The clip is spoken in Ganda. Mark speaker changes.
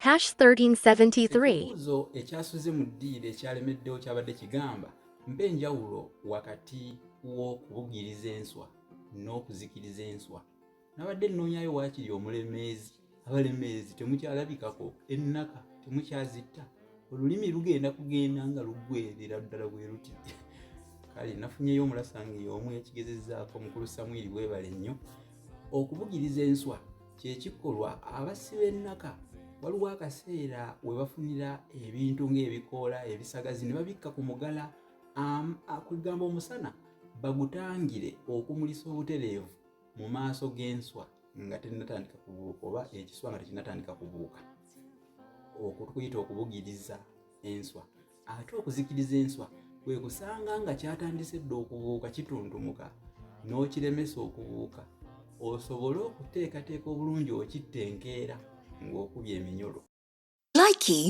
Speaker 1: #1373.
Speaker 2: Ekibuuzo ekyasuze mu ddiiro ekyalemeddeo kyabadde kigamba mpa enjawulo wakati w'okubugiriza enswa n'okuzikiriza enswa. Nabadde nnoonyayo waakiri omulemeezi. Abalemeezi temukyalabikako, ennaka temukyazitta. Olulimi lugenda kugenda nga luggwerera ddala bwe luti. Kale nafunyeyo omulasange y'omu yakigezezzaako mukulu Samwiri weebale nnyo. Okubugiriza enswa kye kikolwa abasiba ennaka. Waliwo akaseera we bafunira ebintu ng'ebikoola ebisagazi ne babikka ku mugala kugamba omusana bagutangire okumulisa obutereevu mu maaso g'enswa nga tennatandika kubuuka oba ekiswa nga tekinnatandika kubuuka. Okwo tukuyita okubugiriza enswa. Ate okuzikiriza enswa kwe kusanga nga kyatandise dda okubuuka kituntumuka n'okiremesa okubuuka osobole okuteekateeka obulungi okitta enkeera ng'okubye eminyolo.
Speaker 1: Likey